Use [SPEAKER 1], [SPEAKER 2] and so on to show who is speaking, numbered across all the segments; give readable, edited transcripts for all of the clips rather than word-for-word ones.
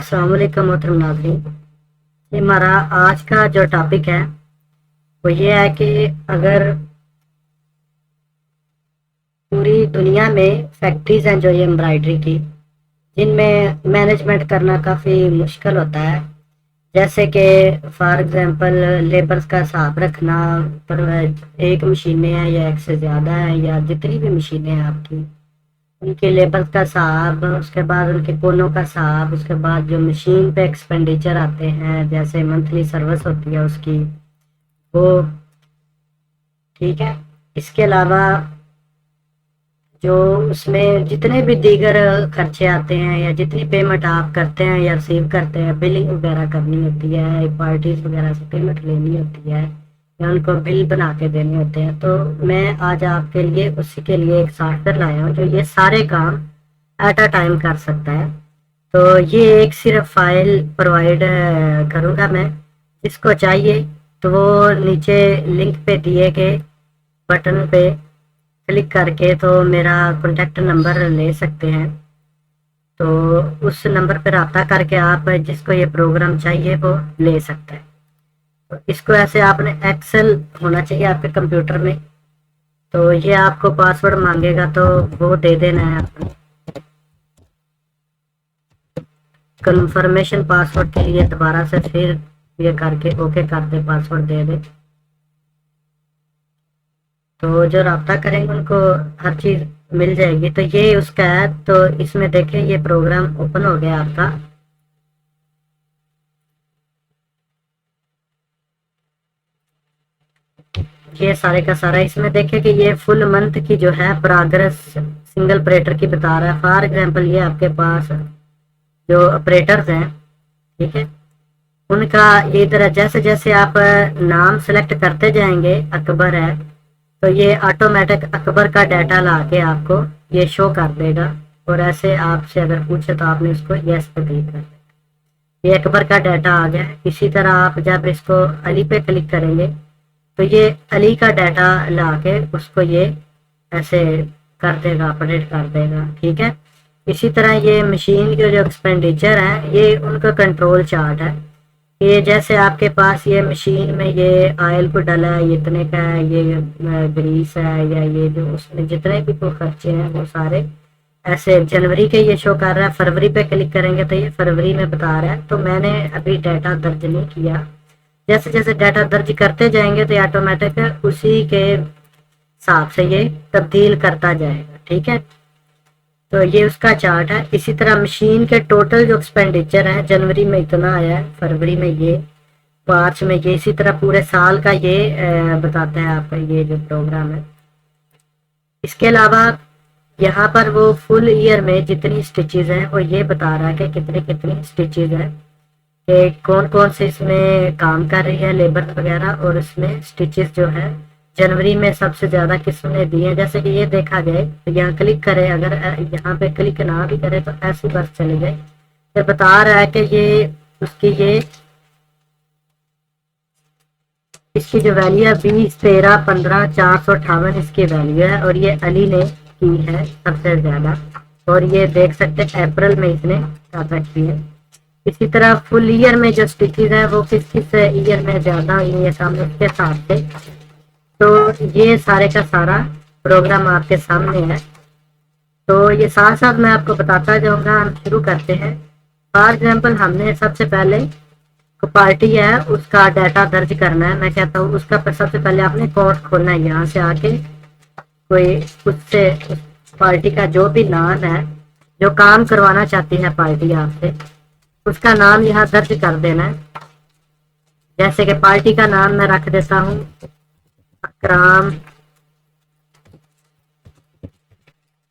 [SPEAKER 1] अस्सलाम वालेकुम मोहतरम नाज़रीन। ये हमारा आज का जो टॉपिक है वो ये है कि अगर पूरी दुनिया में फैक्ट्रीज हैं जो ये एम्ब्रॉयडरी की, जिनमें मैनेजमेंट करना काफ़ी मुश्किल होता है, जैसे कि फॉर एग्जांपल लेबर्स का हिसाब रखना, पर एक मशीनें हैं या एक से ज़्यादा हैं या जितनी भी मशीनें हैं आपकी, उनके लेबर्स का हिसाब, उसके बाद उनके कोनों का हिसाब, उसके बाद जो मशीन पे एक्सपेंडिचर आते हैं जैसे मंथली सर्विस होती है उसकी, वो ठीक है। इसके अलावा जो उसमें जितने भी दीगर खर्चे आते हैं या जितनी पेमेंट आप करते हैं या रिसीव करते हैं, बिलिंग वगैरह करनी होती है, पार्टीज वगैरह से पेमेंट लेनी होती है या उनको बिल बना के देने होते हैं, तो मैं आज आपके लिए उसी के लिए एक सॉफ्टवेयर लाया हूँ जो ये सारे काम एट अ टाइम कर सकता है। तो ये एक सिर्फ फाइल प्रोवाइड करूँगा मैं, जिसको चाहिए तो वो नीचे लिंक पे दिए गए बटन पे क्लिक करके तो मेरा कॉन्टेक्ट नंबर ले सकते हैं। तो उस नंबर पर रब्ता करके आप जिसको ये प्रोग्राम चाहिए वो ले सकते हैं। तो इसको ऐसे आपने एक्सेल होना चाहिए आपके कंप्यूटर में, तो ये आपको पासवर्ड मांगेगा तो वो दे देना है आपको। कंफर्मेशन पासवर्ड के लिए दोबारा से फिर ये करके ओके कर दे, पासवर्ड दे दे, तो जो रब्ता करेंगे उनको हर चीज़ मिल जाएगी। तो ये उसका है, तो इसमें देखें ये प्रोग्राम ओपन हो गया आपका। ये सारे का सारा इसमें देखें कि ये फुल मंथ की जो है प्रोग्रेस सिंगल ऑपरेटर की बता रहा है। फॉर एग्जांपल ये आपके पास जो ऑपरेटर्स हैं, ठीक है, उनका ये तरह जैसे जैसे आप नाम सेलेक्ट करते जाएंगे, अकबर है तो ये ऑटोमेटिक अकबर का डाटा ला के आपको ये शो कर देगा। और ऐसे आपसे अगर पूछे तो आपने इसको यस पे क्लिक कर देगा, ये अकबर का डाटा आ गया। इसी तरह आप जब इसको अली पे क्लिक करेंगे तो ये अली का डाटा ला के उसको ये ऐसे कर देगा, अपडेट कर देगा, ठीक है। इसी तरह ये मशीन के जो एक्सपेंडिचर है ये उनका कंट्रोल चार्ट है। ये जैसे आपके पास ये मशीन में ये ऑयल को डाला है, ये इतने का है, ये ग्रीस है या ये जो उसमें जितने भी कोई खर्चे हैं वो सारे ऐसे जनवरी के ये शो कर रहा है। फरवरी पे क्लिक करेंगे तो ये फरवरी में बता रहा है। तो मैंने अभी डाटा दर्ज नहीं किया, जैसे जैसे डाटा दर्ज करते जाएंगे तो ऑटोमेटिक उसी के हिसाब से ये तब्दील करता जाएगा, ठीक है। तो ये उसका चार्ट है। इसी तरह मशीन के टोटल जो एक्सपेंडिचर है, जनवरी में इतना आया है, फरवरी में ये, मार्च में ये, इसी तरह पूरे साल का ये बताता है आपका ये जो प्रोग्राम है। इसके अलावा यहाँ पर वो फुल ईयर में जितनी स्टिचेज हैं वो ये बता रहा है कि कितनी कितनी स्टिचेज है, कि कौन कौन से इसमें काम कर रही है लेबर वगैरह, और इसमें स्टिचेस जो है जनवरी में सबसे ज्यादा किसने दिए हैं। जैसे कि ये देखा जाए तो यहाँ क्लिक करें, अगर यहाँ पे क्लिक ना भी करें तो ऐसी बस चले जाए, तो बता रहा है कि ये उसकी ये इसकी जो वैल्यू है 20, 13, 15, 458 इसकी वैल्यू है, और ये अली ने की है सबसे ज्यादा। और ये देख सकते हैं अप्रैल में इसने ज्यादा की है। इसी तरह फुल ईयर में जो स्टिचेज है वो किस किस ईयर में ज्यादा हुई है सामने उसके साथ से। तो ये सारे का सारा प्रोग्राम आपके सामने है। तो ये साथ साथ मैं आपको बताता जाऊंगा। हम शुरू करते हैं। फॉर एग्जाम्पल हमने सबसे पहले पार्टी है उसका डाटा दर्ज करना है। मैं कहता हूँ उसका सबसे पहले आपने अकाउंट खोलना है। यहाँ से आके कोई उससे उस पार्टी का जो भी नाम है, जो काम करवाना चाहती है पार्टी आपसे, उसका नाम यहाँ दर्ज कर देना है। जैसे कि पार्टी का नाम मैं रख देता हूँ अकराम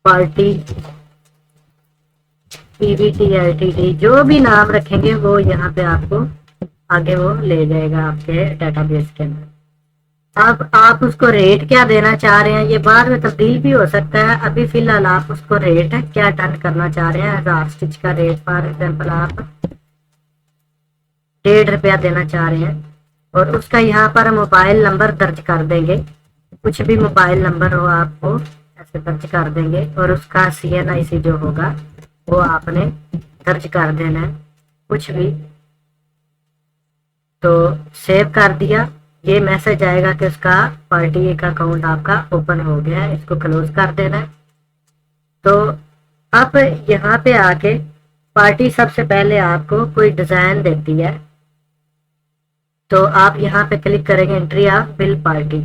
[SPEAKER 1] पार्टी PVT जो भी नाम रखेंगे वो यहाँ पे आपको आगे वो ले जाएगा आपके डेटाबेस के अंदर। अब आप उसको रेट क्या देना चाह रहे हैं ये बाद में तब्दील भी हो सकता है। अभी फिलहाल आप उसको रेट क्या टर्न करना चाह रहे हैं। 1000 स्टिच का रेट फॉर एग्जाम्पल आप 1.5 रुपया देना चाह रहे हैं, और उसका यहाँ पर मोबाइल नंबर दर्ज कर देंगे। कुछ भी मोबाइल नंबर हो आपको ऐसे दर्ज कर देंगे, और उसका CNIC जो होगा वो आपने दर्ज कर देना है। कुछ भी, तो सेव कर दिया, ये मैसेज आएगा कि उसका पार्टी का अकाउंट आपका ओपन हो गया है, इसको क्लोज कर देना है। तो अब यहाँ पे आके पार्टी सबसे पहले आपको कोई डिजाइन देती है, तो आप यहाँ पे क्लिक करेंगे एंट्री ऑफ बिल पार्टी।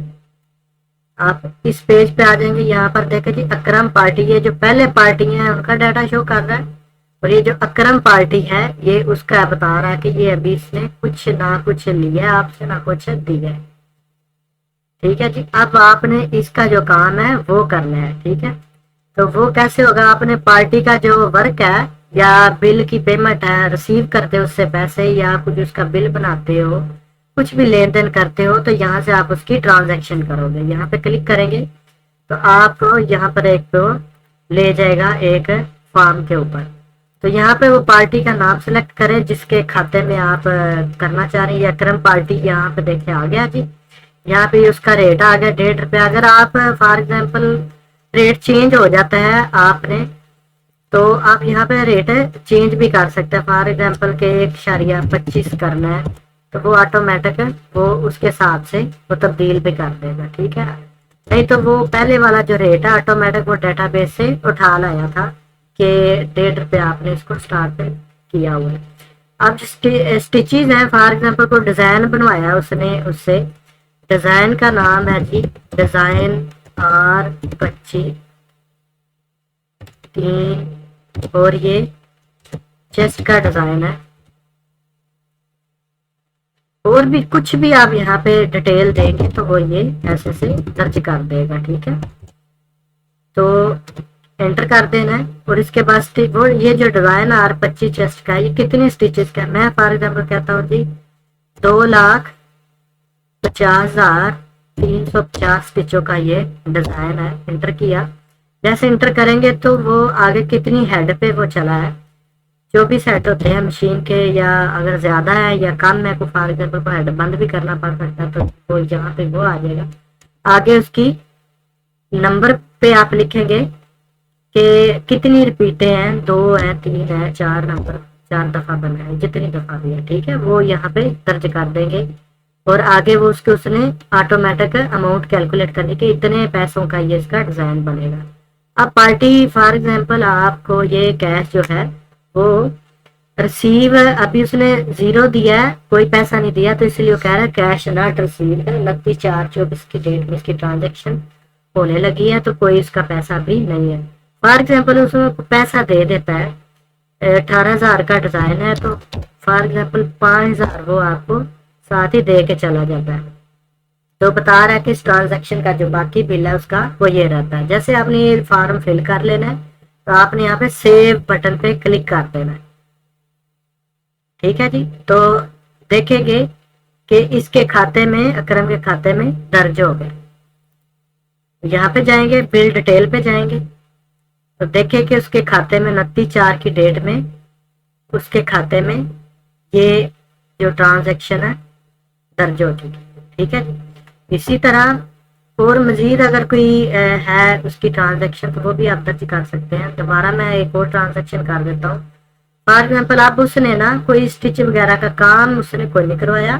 [SPEAKER 1] आप इस पेज पे आ जाएंगे, यहाँ पर देखें जी अक्रम पार्टी, ये जो पहले पार्टी है उनका डाटा शो कर रहा है, और ये जो अक्रम पार्टी है ये उसका बता रहा है कि ये अभी इसने कुछ ना कुछ लिया आपसे, ना कुछ दिया है। ठीक है जी, अब आपने इसका जो काम है वो करना है। ठीक है, तो वो कैसे होगा, आपने पार्टी का जो वर्क है या बिल की पेमेंट है, रिसीव करते हो उससे पैसे, या कुछ उसका बिल बनाते हो, कुछ भी लेन देन करते हो, तो यहाँ से आप उसकी ट्रांजैक्शन करोगे। यहाँ पे क्लिक करेंगे तो आपको यहाँ पर एक तो ले जाएगा एक फॉर्म के ऊपर, तो यहाँ पे वो पार्टी का नाम सेलेक्ट करें जिसके खाते में आप करना चाह रहे हैं, या क्रम पार्टी यहाँ पे देखे आ गया जी। यहाँ पे उसका रेट आ गया ₹1.5। अगर आप फॉर एग्जाम्पल रेट चेंज हो जाता है आपने, तो आप यहाँ पे रेट चेंज भी कर सकते हैं। फॉर एग्जाम्पल के 1.25 करना है तो वो ऑटोमेटिक वो उसके हिसाब से वो तब्दील भी कर देगा। ठीक है, नहीं तो वो पहले वाला जो रेट है ऑटोमेटिक वो डेटाबेस से उठा लाया था कि ₹1.5 आपने इसको स्टार्ट किया हुआ है। अब स्टिचेज है, फॉर एग्जाम्पल को डिजाइन बनवाया उसने, उससे डिजाइन का नाम है जी डिजाइन R25 3, और ये चेस्ट का डिजाइन है, और भी कुछ भी आप यहाँ पे डिटेल देंगे तो वो ये ऐसे से दर्ज कर देगा। ठीक है, तो एंटर कर देना है, और इसके बाद वो ये जो डिजाइन R25 चेस्ट का ये कितनी स्टिचेस का, मैं फॉर एग्जाम्पल कहता हूँ जी 2,50,350 स्टिचों का ये डिजाइन है। एंटर किया, जैसे एंटर करेंगे तो वो आगे कितनी हेड पे वो चला है, 24 हेड होते हैं मशीन के, या अगर ज्यादा है या कम है को फॉर एग्जाम्पल को हेड बंद भी करना पड़ सकता है, तो वो यहाँ पे वो आ जाएगा। आगे उसकी नंबर पे आप लिखेंगे कि कितनी रिपीटें हैं, 2 है, 3 है, 4 नंबर 4 दफा बना है, जितनी दफा भी है। ठीक है, वो यहाँ पे दर्ज कर देंगे, और आगे वो उसने ऑटोमेटिक अमाउंट कैलकुलेट करने के इतने पैसों का ये इसका डिजाइन बनेगा। अब पार्टी फॉर एग्जाम्पल आपको ये कैश जो है वो रिसीव, अभी उसने 0 दिया है, कोई पैसा नहीं दिया, तो इसलिए वो कह रहा है कैश नॉट रिसीव, 29/4/24 की डेट में इसकी ट्रांजेक्शन होने लगी है, तो कोई इसका पैसा भी नहीं है। फॉर एग्जाम्पल उसमें पैसा दे देता है, 18,000 का डिजाइन है, तो फॉर एग्जाम्पल 5,000 वो आपको साथ ही दे के चला जाता है, तो बता रहा है कि इस ट्रांजैक्शन का जो बाकी बिल है उसका वो ये रहता है। जैसे आपने ये फॉर्म फिल कर लेना है, तो आपने यहाँ पे सेव बटन पे क्लिक कर देना है। ठीक है जी, तो देखेंगे कि इसके खाते में, अकरम के खाते में दर्ज हो गए। यहाँ पे जाएंगे, बिल डिटेल पे जाएंगे, तो देखें कि उसके खाते में 29/4 की डेट में उसके खाते में ये जो ट्रांजैक्शन है दर्ज हो चुकी है। ठीक है, इसी तरह और मजीद अगर कोई है उसकी ट्रांजैक्शन, तो वो भी आप दर्ज कर सकते हैं। दोबारा मैं एक और ट्रांजैक्शन कर देता हूँ। फॉर एग्जाम्पल अब उसने ना कोई स्टिच वगैरह का काम उसने कोई नहीं करवाया,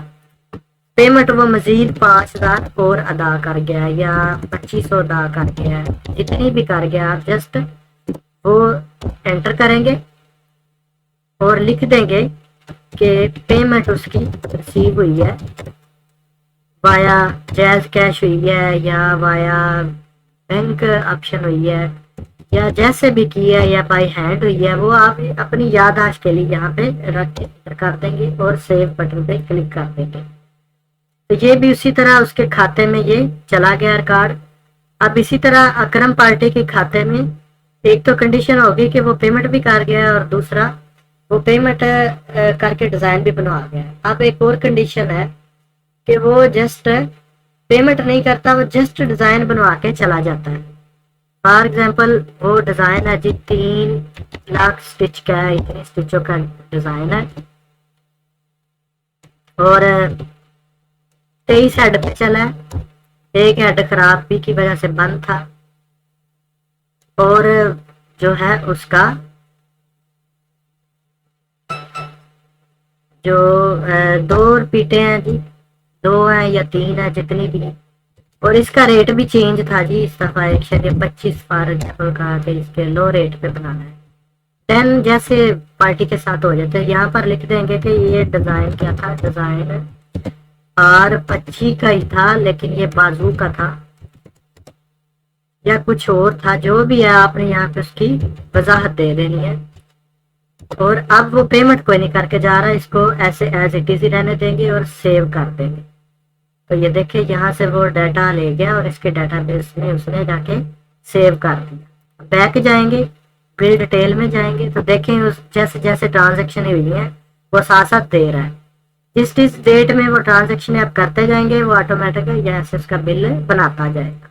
[SPEAKER 1] पेमेंट वो मजीद 5,000 और अदा कर गया या 2,500 अदा कर गया, जितनी भी कर गया, आप जस्ट वो एंटर करेंगे और लिख देंगे कि पेमेंट उसकी रिसीव हुई है, वाया जैज कैश हुई है, या वाया बैंक ऑप्शन हुई है, या जैसे भी की है, या बाई हैंड हुई है, वो आप अपनी याददाश्त के लिए यहाँ पे रख कर देंगे और सेव बटन पे क्लिक कर देंगे। तो ये भी उसी तरह उसके खाते में ये चला गया रिकॉर्ड। अब इसी तरह अकरम पार्टी के खाते में एक तो कंडीशन होगी कि वो पेमेंट भी कर गया, और दूसरा वो पेमेंट करके डिजाइन भी बनवा गया। अब एक और कंडीशन है कि वो जस्ट पेमेंट नहीं करता, वो जस्ट डिजाइन बनवा के चला जाता है। फॉर एग्जाम्पल वो डिजाइन है जी 3 लाख स्टिच का है, इतने स्टिचों का डिजाइन है, और 23 हेड पे चला है, एक हेड खराब भी की वजह से बंद था, और जो है उसका जो 2 रिपीटें हैं जी, 2 हैं या 3 है, जितनी भी है। और इसका रेट भी चेंज था जी इस दफा, 125 फॉर एग्जाम्पल कहा कि इसके लो रेट पे बनाना है। 10 जैसे पार्टी के साथ हो जाते हैं। यहाँ पर लिख देंगे कि ये डिजाइन क्या था, डिजाइन R25 का ही था, लेकिन ये बाजू का था या कुछ और था, जो भी है आपने यहाँ पे उसकी वजाहत दे देनी है। और अब वो पेमेंट कोई नहीं करके जा रहा है, इसको ऐसे एज इट इज ही रहने देंगे और सेव कर देंगे। तो ये देखिए यहाँ से वो डाटा ले गया और इसके डाटाबेस में उसने जाके सेव कर दिया। बैक जाएंगे, बिल डिटेल में जाएंगे तो देखें उस जैसे जैसे ट्रांजेक्शन हुई है वो साथ साथ दे रहा है। जिस डेट में वो ट्रांजेक्शन आप करते जाएंगे वो ऑटोमेटिक जैसे उसका बिल बनाता जाएगा।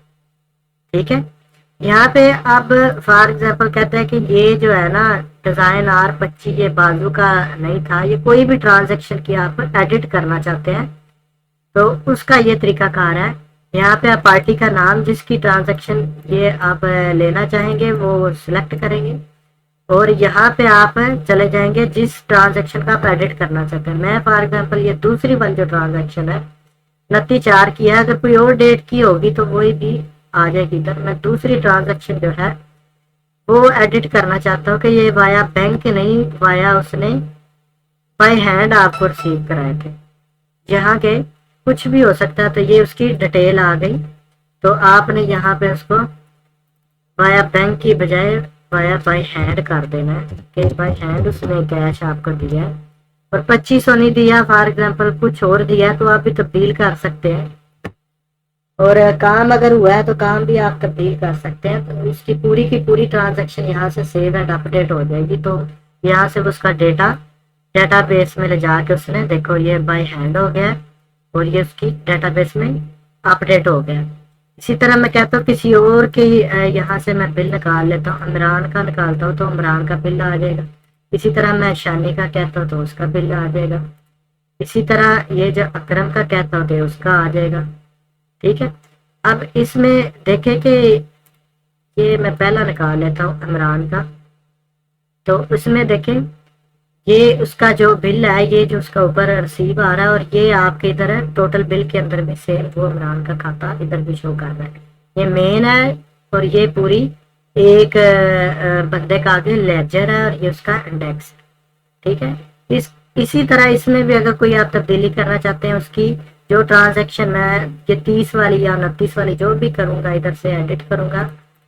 [SPEAKER 1] ठीक है। यहाँ पे अब फॉर एग्जाम्पल कहते हैं कि ये जो है ना डिजाइन R25 ये बाजू का नहीं था, ये कोई भी ट्रांजेक्शन की आप एडिट करना चाहते हैं तो उसका ये तरीकाकार है। यहाँ पे आप पार्टी का नाम जिसकी ट्रांजैक्शन ये आप लेना चाहेंगे वो सिलेक्ट करेंगे और यहाँ पे आप चले जाएंगे जिस ट्रांजैक्शन का आप एडिट करना चाहते हैं। मैं फॉर एग्जांपल ये दूसरी वाली जो ट्रांजैक्शन है 29/4 की है, अगर कोई और डेट की होगी तो वही भी आ जाएगी इधर। मैं दूसरी ट्रांजैक्शन जो है वो एडिट करना चाहता हूँ कि ये वाया बैंक नहीं, वाया उसने बाय हैंड आपको रिसीव कराए थे, यहाँ के कुछ भी हो सकता है। तो ये उसकी डिटेल आ गई, तो आपने यहाँ पे उसको वाया बैंक की बजाय वाया बाय हैंड कर देना है कि बाय हैंड उसने कैश आपको दिया है और 2500 नहीं दिया, फॉर एग्जांपल कुछ और दिया तो आप भी तब्दील कर सकते हैं। और काम अगर हुआ है तो काम भी आप तब्दील कर सकते हैं। तो इसकी पूरी की पूरी ट्रांजैक्शन यहाँ से सेव एंड अपडेट हो जाएगी। तो यहाँ से उसका डेटाबेस में ले जाके उसने देखो ये बाय हैंड हो गया और ये उसकी डेटाबेस में अपडेट हो गया। इसी तरह मैं कहता हूँ किसी और के यहाँ से मैं बिल निकाल लेता हूँ, इमरान का निकालता हूँ तो इमरान का बिल आ जाएगा। इसी तरह मैं शानी का कहता हूँ तो उसका बिल आ जाएगा। इसी तरह ये जो अकरम का कहता हूँ तो उसका आ जाएगा। ठीक है। अब इसमें देखें कि ये मैं पहला निकाल लेता हूँ इमरान का, तो उसमें देखें ये उसका जो बिल है, ये जो उसका ऊपर रिसीव आ रहा है और ये आपके इधर है टोटल बिल के अंदर में सेल वो इमरान का खाता इधर भी शो कर रहा है। ये मेन है और ये पूरी एक बंदे का आगे लेजर है और ये उसका इंडेक्स। ठीक है। इसी तरह इसमें भी अगर कोई आप तब्दीली करना चाहते हैं उसकी जो ट्रांजैक्शन मैं ये 30 वाली या 29 वाली जो भी करूंगा इधर से एडिट करूंगा,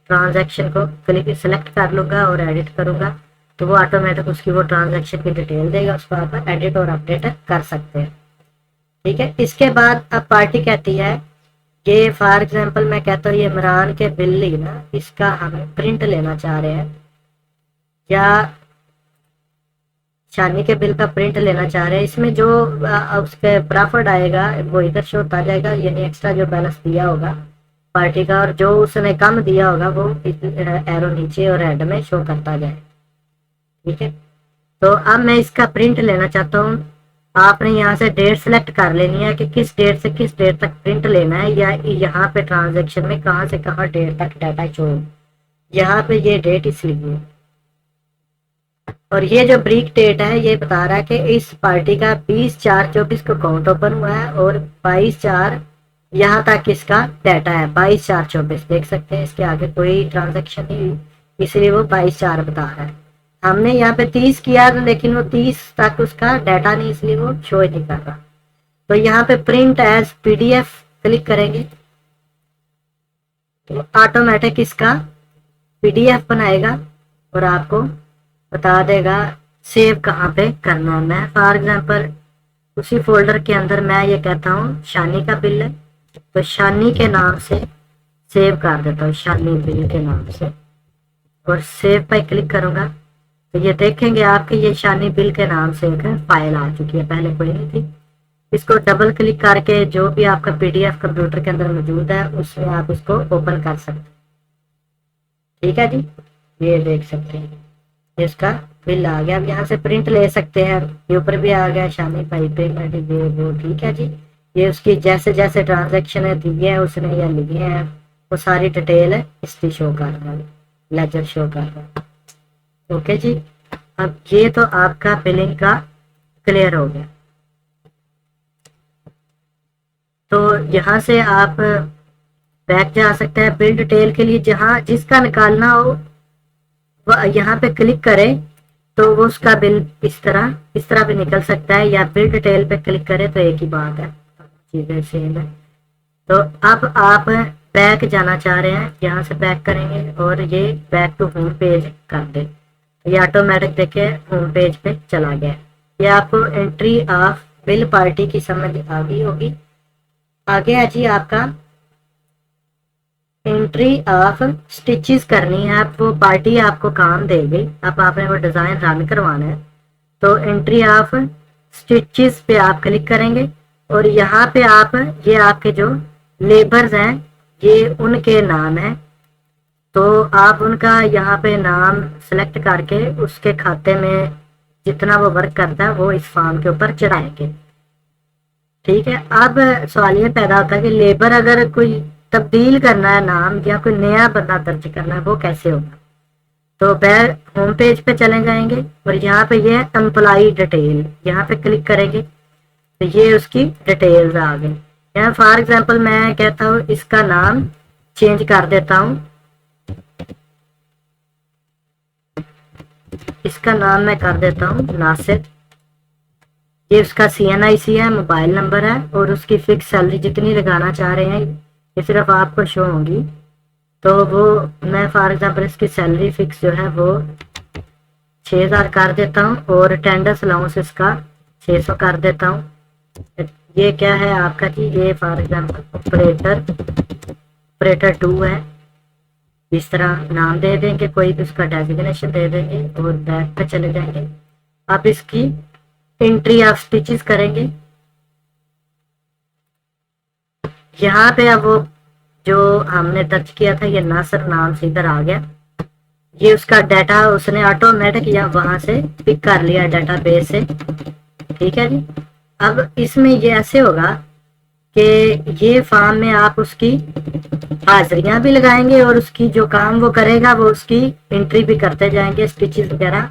[SPEAKER 1] ट्रांजैक्शन को क्लिक सेलेक्ट कर लूंगा और एडिट करूंगा तो वो ऑटोमेटिक उसकी वो ट्रांजैक्शन की डिटेल देगा, उसको आप एडिट और अपडेट कर सकते हैं। ठीक है। इसके बाद अब पार्टी कहती है ये फॉर एग्जांपल मैं कहता हूँ ये इमरान के बिल ही ना इसका हम प्रिंट लेना चाह रहे हैं या शानी के बिल का प्रिंट लेना चाह रहे हैं। इसमें जो उसके प्रॉफिट आएगा वो इधर शो होता जाएगा, यानी एक्स्ट्रा जो बैलेंस दिया होगा पार्टी का और जो उसने कम दिया होगा वो एरो नीचे और हेड में शो करता जाए। ठीक है। तो अब मैं इसका प्रिंट लेना चाहता हूँ। आपने यहाँ से डेट सेलेक्ट कर लेनी है कि किस डेट से किस डेट तक प्रिंट लेना है या यहाँ पे ट्रांजेक्शन में कहाँ से कहाँ डेट तक डाटा शो। यहाँ पे ये डेट इसलिए और ये जो ब्रीक डेट है ये बता रहा है कि इस पार्टी का 20/4/24 को अकाउंट ओपन हुआ है और 22/4 यहाँ तक इसका डाटा है। 22/4/24 देख सकते हैं, इसके आगे कोई ट्रांजैक्शन नहीं हुई इसलिए वो 22/4 बता रहा है। हमने यहाँ पे 30 किया लेकिन वो 30 तक उसका डाटा नहीं इसलिए वो शो नहीं कर रहा। तो यहाँ पे प्रिंट एज PDF क्लिक करेंगे तो ऑटोमेटिक इसका PDF बनाएगा और आपको बता देगा सेव कहाँ पे करना है। मैं फॉर एग्जांपल उसी फोल्डर के अंदर मैं ये कहता हूँ शानी का बिल है तो शानी के नाम से सेव कर देता हूँ, शानी बिल के नाम से, और सेव पे क्लिक करूंगा तो ये देखेंगे आपके ये शानी बिल के नाम से एक फाइल आ चुकी है, पहले कोई नहीं थी। इसको डबल क्लिक करके जो भी आपका PDF कंप्यूटर के अंदर मौजूद है उसमें आप इसको ओपन कर सकते हैं। ठीक है जी, ये देख सकते हैं इसका बिल आ गया। अब यहाँ से प्रिंट ले सकते हैं, ये ऊपर भी आ गया शामी भाई पेमेंट ये वो। ठीक है जी, ये उसकी जैसे जैसे ट्रांजैक्शन है दिए हैं उसने या लिए हैं वो सारी डिटेल है इसकी शो कर रहा है, लेजर शो कर रहा है। ओके जी, अब ये तो आपका बिलिंग का क्लियर हो गया। तो यहाँ से आप बैक जा सकते हैं। बिल डिटेल के लिए जहाँ जिसका निकालना हो वो यहाँ पे क्लिक करें तो वो उसका बिल इस तरह भी निकल सकता है, या बिल डिटेल पे क्लिक करें तो एक ही बात है, चीजें सेम है। तो अब आप बैक जाना चाह रहे हैं, यहाँ से बैक करेंगे और ये बैक टू होम पेज कर दे, तो ये ऑटोमेटिक देखे होम पेज पे चला गया। ये आपको एंट्री ऑफ बिल पार्टी की समझ आ गई होगी। आगे है जी आपका एंट्री ऑफ स्टिचेस करनी है। आप वो पार्टी आपको काम देगी, अब आपने वो डिजाइन रन करवाना है, तो एंट्री ऑफ स्टिचेस पे आप क्लिक करेंगे और यहाँ पे आप ये आपके जो लेबर्स हैं ये उनके नाम है, तो आप उनका यहाँ पे नाम सेलेक्ट करके उसके खाते में जितना वो वर्क करता है वो इस फॉर्म के ऊपर चढ़ाएंगे। ठीक है, अब सवाल ये पैदा होता है कि लेबर अगर कोई तब्दील करना है नाम या कोई नया बंदा दर्ज करना है वो कैसे होगा। तो बैक होम पेज पे चले जाएंगे और यहाँ पे ये एम्प्लॉई डिटेल, यहाँ पे क्लिक करेंगे तो ये उसकी डिटेल्स आ गई। यहाँ फॉर एग्जांपल मैं कहता हूँ इसका नाम चेंज कर देता हूँ, इसका नाम मैं कर देता हूँ नासिर। ये उसका CNIC है, मोबाइल नंबर है और उसकी फिक्स सैलरी जितनी लगाना चाह रहे हैं ये सिर्फ आपको शो होगी। तो वो मैं फॉर एग्जांपल इसकी सैलरी फिक्स जो है वो 6000 कर देता हूँ और अटेंडेंस अलाउंस इसका 600 कर देता हूँ। ये क्या है आपका जी, ये फॉर एग्जांपल ऑपरेटर 2 है, इस तरह नाम दे देंगे, कोई भी उसका डेजिग्नेशन दे देंगे और बैक पे चले जाएंगे। आप इसकी एंट्री ऑफ स्टिचेस करेंगे। यहाँ पे अब वो जो हमने दर्ज किया था ये नासिर नाम से इधर आ गया, ये उसका डाटा उसने ऑटोमेटिक या वहां से पिक कर लिया डाटाबेस से। ठीक है जी, अब इसमें ये ऐसे होगा कि ये फॉर्म में आप उसकी हाजिरियां भी लगाएंगे और उसकी जो काम वो करेगा वो उसकी एंट्री भी करते जाएंगे, स्टिचेस वगैरह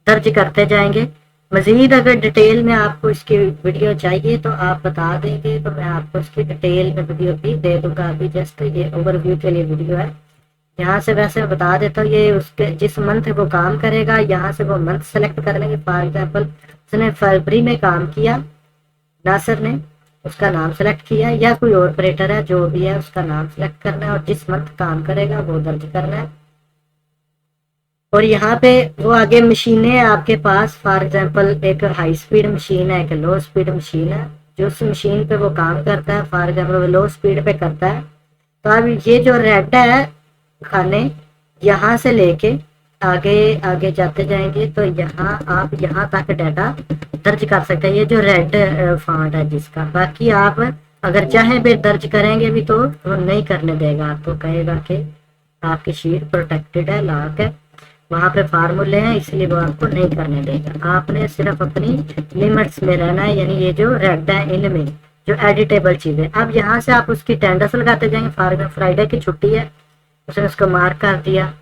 [SPEAKER 1] दर्ज करते जाएंगे। मजीद अगर डिटेल में आपको इसकी वीडियो चाहिए तो आप बता देंगे तो मैं आपको इसकी डिटेल में वीडियो भी दे दूंगा। अभी जस्ट ये ओवरव्यू के लिए वीडियो है, यहाँ से वैसे मैं बता देता हूँ। ये उसके जिस मंथ वो काम करेगा यहाँ से वो मंथ सेलेक्ट कर लेंगे। फॉर एग्जाम्पल उसने फरवरी में काम किया, नासिर ने उसका नाम सेलेक्ट किया, या कोई और ऑपरेटर है जो भी है उसका नाम सेलेक्ट करना है और जिस मंथ काम करेगा वो दर्ज करना है। और यहाँ पे वो आगे मशीनें हैं आपके पास, फॉर एग्जांपल एक हाई स्पीड मशीन है, एक लो स्पीड मशीन है। जो उस मशीन पे वो काम करता है, फॉर एग्जांपल वो लो स्पीड पे करता है, तो अब ये जो रेड है खाने यहाँ से लेके आगे आगे जाते जाएंगे तो यहाँ आप यहाँ तक डाटा दर्ज कर सकते हैं। ये जो रेड फॉन्ट है जिसका, बाकी आप अगर चाहें भी दर्ज करेंगे भी तो वो नहीं करने देगा, आपको कहेगा कि आपकी शीट प्रोटेक्टेड है, लॉक है, वहां पे फार्मूले हैं इसलिए वो आपको नहीं करने देगा। आपने सिर्फ अपनी लिमिट्स में रहना है, यानी ये जो रेड है इनमें जो एडिटेबल चीजें। अब यहाँ से आप उसकी टेंडर्स लगाते जाएंगे। फॉर एग्जाम्पल फ्राइडे की छुट्टी है, उसने उसको मार्क कर दिया।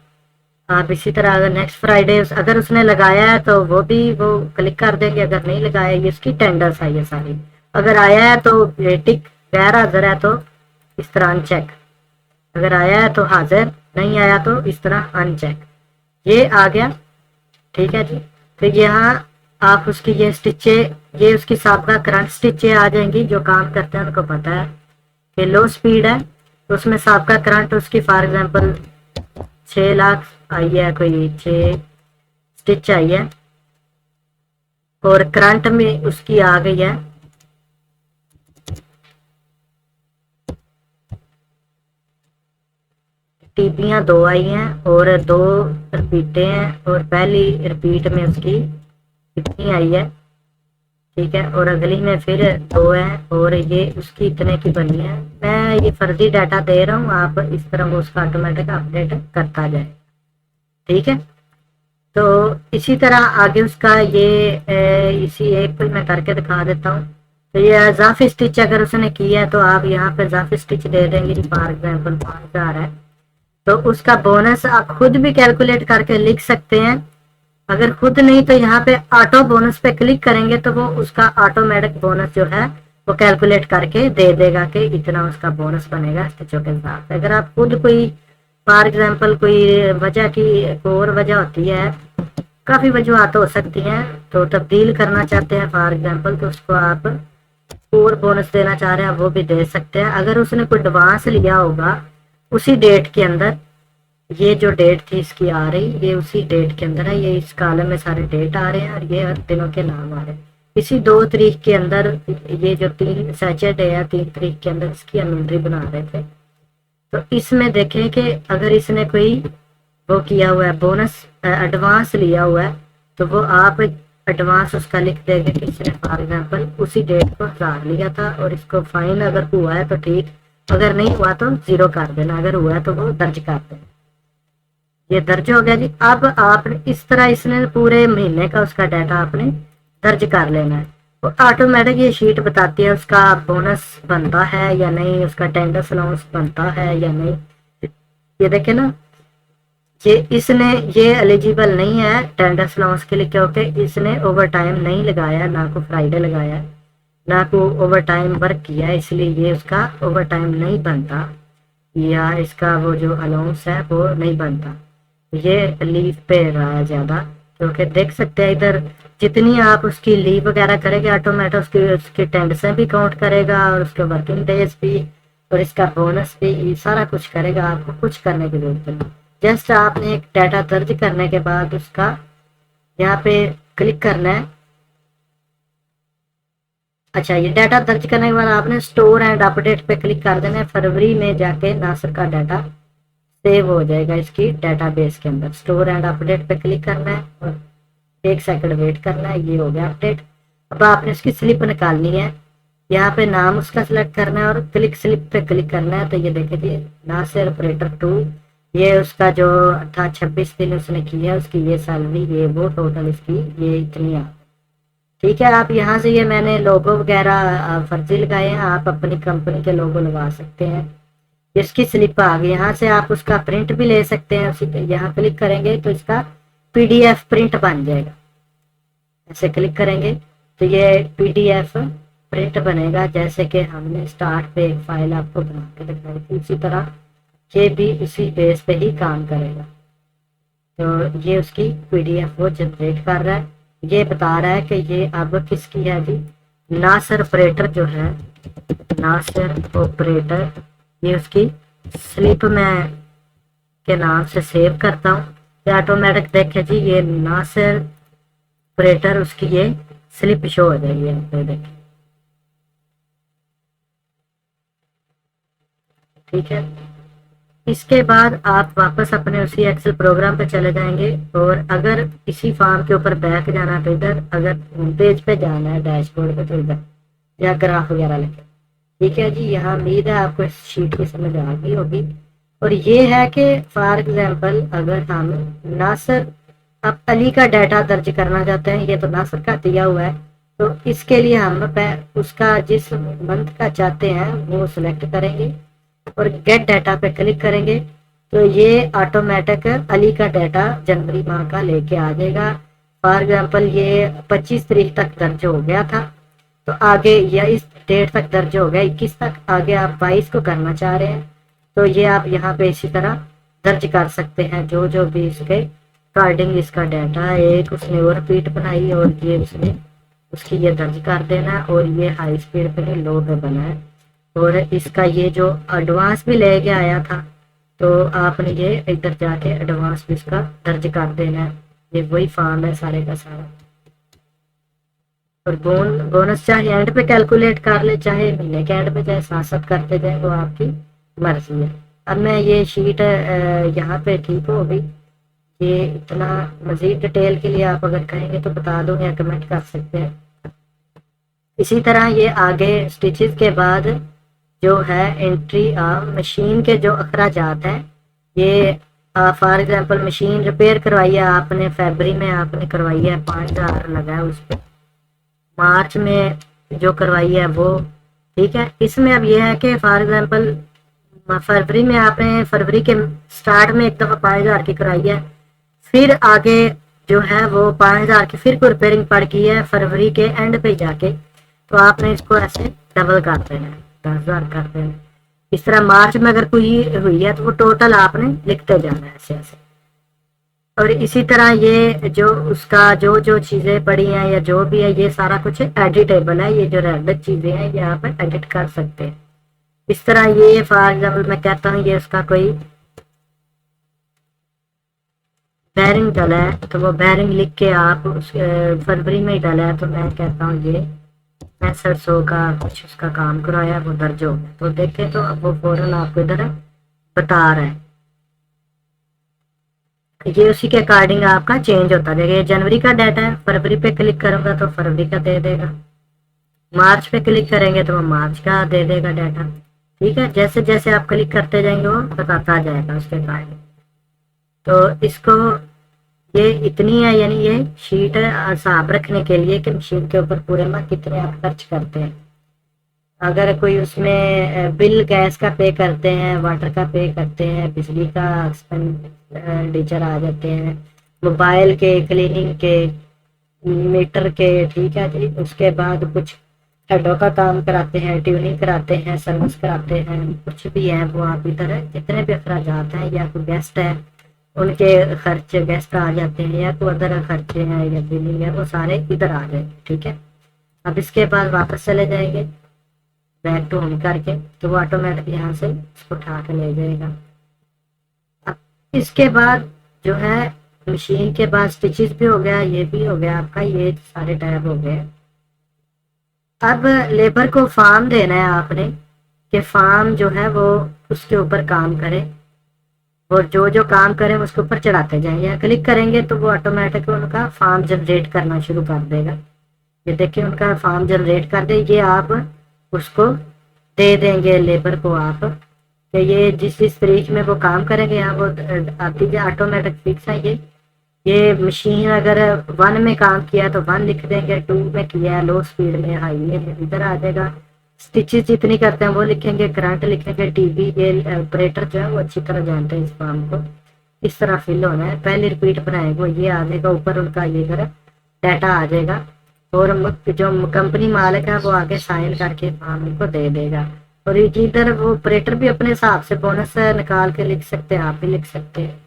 [SPEAKER 1] आप इसी तरह अगर नेक्स्ट फ्राइडे अगर उसने लगाया है तो वो भी वो क्लिक कर देंगे, अगर नहीं लगाया ये उसकी टेंडर्स है ये सारी। अगर आया है तो टिक, गैर हाजिर है तो इस तरह अनचेक, अगर आया है तो हाजिर, नहीं आया तो इस तरह अनचेक। ये आ गया, ठीक है जी। फिर यहाँ आप उसकी ये स्टिचे, ये उसकी साबका करंट स्टिचे आ जाएंगी। जो काम करते हैं उनको पता है कि लो स्पीड है तो उसमें साबका करंट उसकी फॉर एग्जांपल 6 लाख आई है, कोई 6 स्टिच आई है और करंट में उसकी आ गई है टीपियां 2 आई हैं और 2 रिपीटें हैं और पहली रिपीट में उसकी कितनी आई है, ठीक है, और अगली में फिर 2 है और ये उसकी इतने की बनी है। मैं ये फर्जी डाटा दे रहा हूँ, आप इस तरह वो उसका ऑटोमेटिक अपडेट करता जाए, ठीक है। तो इसी तरह आगे उसका ये इसी एक को मैं करके दिखा देता हूँ। तो ये इजाफी स्टिच अगर उसने किया है तो आप यहाँ पे इजाफी स्टिच दे देंगे। फॉर एग्जाम्पल 5000 है तो उसका बोनस आप खुद भी कैलकुलेट करके लिख सकते हैं। अगर खुद नहीं तो यहाँ पे ऑटो बोनस पे क्लिक करेंगे तो वो उसका ऑटोमेटिक बोनस जो है वो कैलकुलेट करके दे देगा कि इतना उसका बोनस बनेगा स्टिचों के साथ। अगर आप खुद कोई फॉर एग्जाम्पल कोई वजह की एक और वजह होती है, काफी वजूहत हो सकती हैं, तो तब्दील करना चाहते हैं फॉर एग्जाम्पल, तो उसको आप और बोनस देना चाह रहे हैं वो भी दे सकते हैं। अगर उसने कोई एडवांस लिया होगा उसी डेट के अंदर, ये जो डेट थी इसकी आ रही, ये उसी डेट के अंदर है, ये इस कॉलम में सारे डेट आ रहे हैं और ये हर दिनों के नाम आ रहे हैं। इसी 2 तारीख के अंदर ये जो 3 सैटरडे है 3 तारीख के अंदर इसकी हम एंट्री बना रहे थे। तो इसमें देखें कि अगर इसने कोई वो किया हुआ है बोनस एडवांस लिया हुआ है, तो वो आप एडवांस उसका लिख देंगे कि इसने फॉर एग्जाम्पल उसी डेट को 1000 लिया था और इसको फाइन अगर हुआ है तो ठीक, अगर नहीं हुआ तो 0 कर देना, अगर हुआ है तो वो दर्ज कर देना। ये दर्ज हो गया जी। अब आपने इस तरह इसने पूरे महीने का उसका डाटा आपने दर्ज कर लेना है। वो ऑटोमेटिक ये शीट बताती है उसका बोनस बनता है या नहीं, उसका अटेंडेंस अलाउंस बनता है या नहीं। ये देखे ना, ये इसने ये एलिजिबल नहीं है अटेंडेंस अलाउंस के लिए, क्योंकि इसने ओवर टाइम नहीं लगाया, ना को फ्राइडे लगाया, ना को ओवर टाइम वर्क किया, इसलिए ये उसका ओवर टाइम नहीं बनता या इसका वो जो अलाउंस है वो नहीं बनता। ये लीव पे रहा है ज्यादा, क्योंकि देख सकते हैं इधर जितनी आप उसकी लीव वगैरह करेंगे ऑटोमेटिक उसकी अटेंडेंस भी काउंट करेगा और उसके वर्किंग डेज भी और इसका बोनस भी, ये सारा कुछ करेगा। आपको कुछ करने की जरूरत नहीं, जस्ट आपने एक डाटा दर्ज करने के बाद उसका यहाँ पे क्लिक करना है। अच्छा, ये डाटा दर्ज करने के बाद आपने स्टोर एंड अपडेट पे क्लिक कर देना है। फरवरी में जाके नासिर का डाटा सेव हो जाएगा इसकी डेटाबेस के अंदर। स्टोर एंड अपडेट पे क्लिक करना है और 1 सेकंड वेट करना है, ये हो गया अपडेट। अब आपने इसकी स्लिप निकालनी है, यहाँ पे नाम उसका सिलेक्ट करना है और क्लिक स्लिप पे क्लिक करना है। तो ये देखिए नासिर ऑपरेटर 2, ये उसका जो था 26 दिन उसने किया, उसकी ये सैलरी, ये वो टोटल इसकी ये इतनी है। ठीक है, आप यहाँ से ये मैंने लोगो वगैरह फर्जी लगाए हैं, आप अपनी कंपनी के लोगो लगा सकते हैं। इसकी स्लिप आ गई, यहाँ से आप उसका प्रिंट भी ले सकते हैं। उसी यहाँ क्लिक करेंगे तो इसका पीडीएफ प्रिंट बन जाएगा। ऐसे क्लिक करेंगे तो ये पीडीएफ प्रिंट बनेगा, जैसे कि हमने स्टार्ट पे एक फाइल आपको बना के दिखाई थी, उसी तरह ये भी उसी बेस पे ही काम करेगा। तो ये उसकी पीडीएफ वो जनरेट कर रहा है, ये बता रहा है कि ये अब किसकी है जी, नासिर ऑपरेटर जो है, नासिर ऑपरेटर, ये उसकी स्लिप में के नाम से सेव करता हूँ। ये ऑटोमेटिक देखे जी ये नासिर ऑपरेटर उसकी ये स्लिप शो हो जाएगी यहाँ पे देखिए। ठीक है, इसके बाद आप वापस अपने उसी एक्सेल प्रोग्राम पे चले जाएंगे और अगर इसी फॉर्म के ऊपर बैक जाना है तो इधर, अगर होम पेज पे जाना है डैशबोर्ड पे तो इधर या ग्राफ वगैरह लेके। ठीक है जी, यहाँ उम्मीद है आपको इस शीट की समझ आ गई होगी। और ये है कि फॉर एग्जाम्पल अगर हम नासिर अब अली का डाटा दर्ज करना चाहते हैं, ये तो नासिर का दिया हुआ है, तो इसके लिए हम उसका जिस मंथ का चाहते हैं वो सिलेक्ट करेंगे और गेट डाटा पे क्लिक करेंगे तो ये ऑटोमेटिक अली का डाटा जनवरी माह का लेके आ जाएगा। फॉर एग्जाम्पल ये 25 तारीख तक दर्ज हो गया था, तो आगे या इस डेट तक दर्ज हो गया 21 तक, आगे आप 22 को करना चाह रहे हैं तो ये आप यहाँ पे इसी तरह दर्ज कर सकते हैं जो जो भी इसके अकॉर्डिंग इसका डाटा है। एक उसने और रिपीट बनाई और ये उसने उसकी ये दर्ज कर देना है और ये हाई स्पीड पे लो पे बना है और इसका ये जो एडवांस भी लेके आया था तो आपने ये इधर जाके एडवांस भी इसका दर्ज कर देना है। ये वही फॉर्म है सारे का सारा। और बोनस चाहे एंड पे कैलकुलेट कर ले, चाहे महीने के एंड पे, चाहे साथ साथ करते जाए, वो आपकी मर्जी है। अब मैं ये शीट यहाँ पे ठीक हो गई, ये इतना मजीद डिटेल के लिए आप अगर कहेंगे तो बता दो या कमेंट कर सकते हैं। इसी तरह ये आगे स्टिचेस के बाद जो है एंट्री मशीन के जो अखराजात हैं, ये फॉर एग्जांपल मशीन रिपेयर करवाई है आपने फरवरी में, आपने करवाई है 5000 लगा है उस पर, मार्च में जो करवाई है वो। ठीक है, इसमें अब ये है कि फॉर एग्जांपल फरवरी में आपने फरवरी के स्टार्ट में एक दफ़ा 5000 की कराई है, फिर आगे जो है वो 5000 की फिर कोई रिपेयरिंग पड़ गई है फरवरी के एंड पे जाके, तो आपने इसको ऐसे डबल कर देना है, 10,000 कर देना है। इस तरह मार्च में अगर कोई हुई है तो वो टोटल आपने लिखते जाना है ऐसे ऐसे। और इसी तरह ये जो उसका जो जो चीजें पड़ी हैं या जो भी है ये सारा कुछ एडिटेबल है, ये जो रेंडम चीजें हैं यहाँ पर एडिट कर सकते हैं। इस तरह ये फॉर एग्जाम्पल मैं कहता हूँ ये उसका कोई बैरिंग डाला है तो वो बैरिंग लिख के आप उस फरवरी में ही डाला है तो मैं कहता हूँ ये 6500 का कुछ उसका काम कराया वो दर्ज हो गया, तो देखे तो अब वो फौरन आपको इधर बता रहा है। ये उसी के अकॉर्डिंग आपका चेंज होता जाएगा। ये जनवरी का डाटा है, फरवरी पे क्लिक करूंगा तो फरवरी का दे देगा, मार्च पे क्लिक करेंगे तो वो मार्च का दे देगा डाटा। ठीक है, जैसे जैसे आप क्लिक करते जाएंगे वो बताता जाएगा उसके अकॉर्डिंग। तो इसको ये इतनी है, यानी ये शीट है हिसाब रखने के लिए कि मशीन के ऊपर पूरे में कितने आप खर्च करते हैं। अगर कोई उसमें बिल गैस का पे करते हैं, वाटर का पे करते हैं, बिजली का एक्सपेंडिचर आ जाते हैं, मोबाइल के, क्लीनिंग के, मीटर के, ठीक है जी। उसके बाद कुछ हेडों का काम कराते हैं, ट्यूनिंग कराते हैं, सर्विस कराते हैं, कुछ भी है वो आप इधर जितने भी अखराजात हैं, या कोई गेस्ट है उनके खर्चे गेस्ट आ जाते हैं, या कोई अदर खर्चे हैं या बिलिंग है, वो सारे इधर आ जाएंगे। ठीक है, अब इसके बाद वापस चले जाएंगे बैक टू होम करके, तो वो ऑटोमेटिक यहाँ से इसको उठा के ले जाएगा। अब इसके बाद जो है मशीन के बाद स्टिचेस भी हो गया, ये भी हो गया आपका, ये सारे टैब हो गए। अब लेबर को फार्म देना है आपने कि फार्म जो है वो उसके ऊपर काम करे, और जो जो काम करें उसके ऊपर चढ़ाते जाएं, या क्लिक करेंगे तो वो ऑटोमेटिक उनका फार्म जनरेट करना शुरू कर देगा। ये देखिए उनका फार्म जनरेट कर दे, ये आप उसको दे देंगे लेबर को आप कि ये जिस जिस तारीख में वो काम करेंगे यहाँ वो आती है ऑटोमेटिक फिक्स है। ये मशीन अगर 1 में काम किया तो 1 लिख देंगे, 2 में किया है लो स्पीड में, हाई में इधर आ जाएगा। स्टिचेस जितनी करते हैं वो लिखेंगे, करंट लिखेंगे, टीबी। ये ऑपरेटर जो है वो अच्छी तरह जानते हैं इस फॉर्म को, इस तरह फिल होना है। पहले रिपीट बनाएंगे ये आ जाएगा ऊपर उनका, ये तरह डाटा आ जाएगा, और जो कंपनी मालिक है वो आगे साइन करके फॉर्म को दे देगा। और ये इधर वो ऑपरेटर भी अपने हिसाब से बोनस निकाल के लिख सकते हैं, आप भी लिख सकते हैं।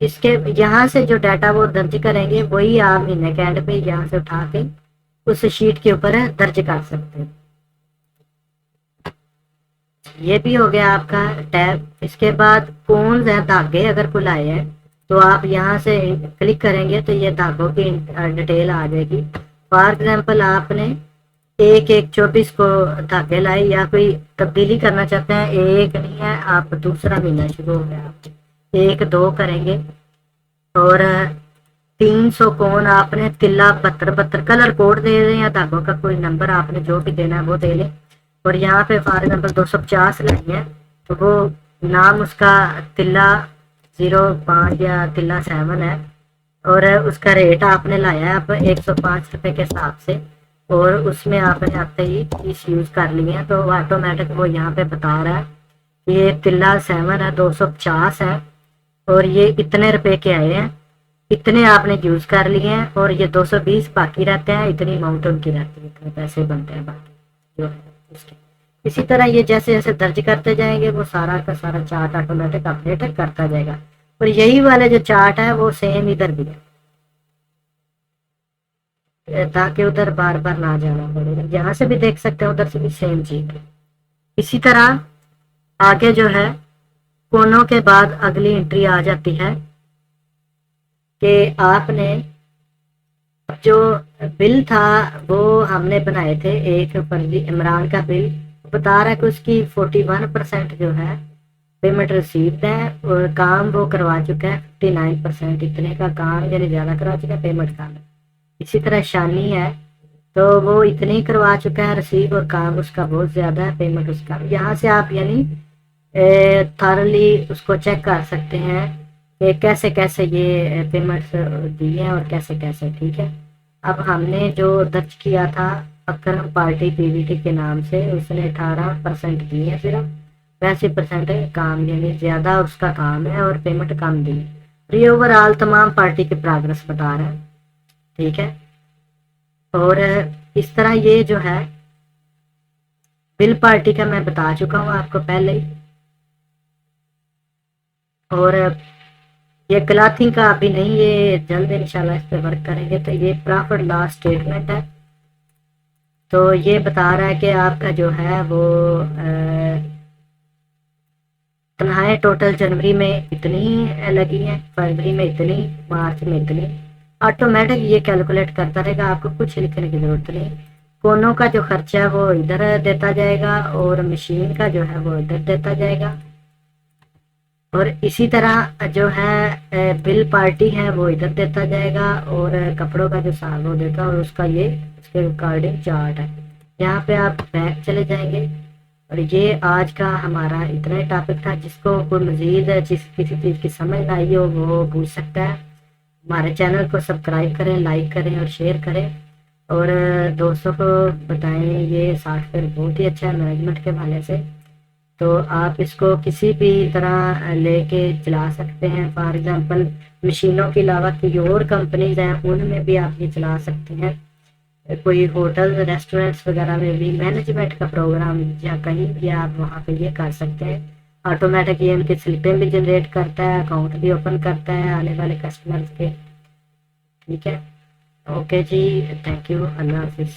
[SPEAKER 1] इसके यहाँ से जो डाटा वो दर्ज करेंगे वही आप महीने के एंड पे यहाँ से उठा के उस शीट के ऊपर दर्ज कर सकते हैं। ये भी हो गया आपका टैब। इसके बाद कौन से धागे अगर खुलाए हैं तो आप यहाँ से क्लिक करेंगे तो ये धागों की डिटेल आ जाएगी। फॉर एग्जाम्पल आपने 1/1/24 को धागे लाए, या कोई तब्दीली करना चाहते हैं, एक नहीं है आप दूसरा महीना शुरू हो गया, 1/2 करेंगे, और 300 कोण आपने तिल्ला 72 कलर कोड दे दें, या धागों का कोई नंबर आपने जो भी देना है वो दे लें। और यहाँ पे फॉर एग्जाम्पल 250 लेनी है तो वो नाम उसका तिल्ला 05 या तिल्ला 7 है, और उसका रेट आपने लाया है आप 105 रुपये के हिसाब से, और उसमें आपने आते ही चीज यूज कर ली है तो ऑटोमेटिक वो यहाँ पे बता रहा है कि ये तिल्ला 7 है, 250 है, और ये इतने रुपए के आए हैं, इतने आपने यूज कर लिए हैं, और ये 220 बाकी रहते हैं, इतनी अमाउंट उनकी रहती है, इतने पैसे बनते हैं बाकी जो है इसके। इसी तरह ये जैसे जैसे दर्ज करते जाएंगे वो सारा का सारा चार्ट ऑटोमेटिक अपडेट करता जाएगा। और यही वाले जो चार्ट है वो सेम इधर भी है, ताकि उधर बार बार ना जाना पड़ेगा। यहाँ से भी देख सकते हैं, उधर से भी सेम चीज है। इसी तरह आगे जो है कोनों के बाद अगली एंट्री आ जाती है कि आपने जो बिल था वो हमने बनाए थे, एक फर्जी इमरान का बिल बता रहा है कि उसकी 41% जो है पेमेंट रिसीव्ड है, और काम वो करवा चुका है 59%, इतने का काम यानी ज्यादा करवा चुका है, पेमेंट काम है। इसी तरह शानी है तो वो इतनी करवा चुका है रिसीव, और काम उसका बहुत ज्यादा है, पेमेंट उसका। यहाँ से आप यानी थॉरली उसको चेक कर सकते हैं कि कैसे कैसे ये पेमेंट्स दी हैं और कैसे कैसे। ठीक है, अब हमने जो दर्ज किया था अकरम पार्टी पीवीटी के नाम से, उसने 18% दी है सिर्फ, 82% काम यानी ज्यादा उसका काम है और पेमेंट कम दी है। ये ओवरऑल तमाम पार्टी के प्रोग्रेस बता रहा है। ठीक है, और इस तरह ये जो है बिल पार्टी का मैं बता चुका हूँ आपको पहले ही। और ये क्लॉथिंग का अभी नहीं, ये जल्द इंशाल्लाह इस पे वर्क करेंगे। तो ये प्रॉफिट लॉस स्टेटमेंट है। तो ये बता रहा है कि आपका जो है वो तनख्वाहें टोटल जनवरी में इतनी लगी हैं, फरवरी में इतनी, मार्च में इतनी। ऑटोमेटिक ये कैलकुलेट करता रहेगा, आपको कुछ लिखने की जरूरत नहीं। कोनों का जो खर्चा है वो इधर देता जाएगा और मशीन का जो है वो इधर देता जाएगा। और इसी तरह जो है बिल पार्टी है वो इधर देता जाएगा और कपड़ों का जो साग वो देगा और उसका ये उसके अकॉर्डिंग चार्ट है। यहाँ पे आप बैक चले जाएंगे। और ये आज का हमारा इतना ही टॉपिक था। जिसको कोई मजीद किसी चीज़ की समझ ना आई हो वो पूछ सकता है। हमारे चैनल को सब्सक्राइब करें, लाइक करें और शेयर करें। और दोस्तों को बताएं ये सॉफ्टवेयर बहुत ही अच्छा है मैनेजमेंट के हवाले से। तो आप इसको किसी भी तरह लेके चला सकते हैं। फॉर एग्जांपल मशीनों के अलावा कोई और कंपनीज हैं उनमें भी आप ये चला सकते हैं। कोई होटल रेस्टोरेंट्स वगैरह में भी मैनेजमेंट का प्रोग्राम या कहीं भी आप वहाँ पे ये कर सकते हैं। ऑटोमेटिक ये उनकी स्लिपें भी जनरेट करता है, अकाउंट भी ओपन करता है आने वाले कस्टमर्स के। ठीक है, ओके जी, थैंक यू, अल्लाह हाफिज़।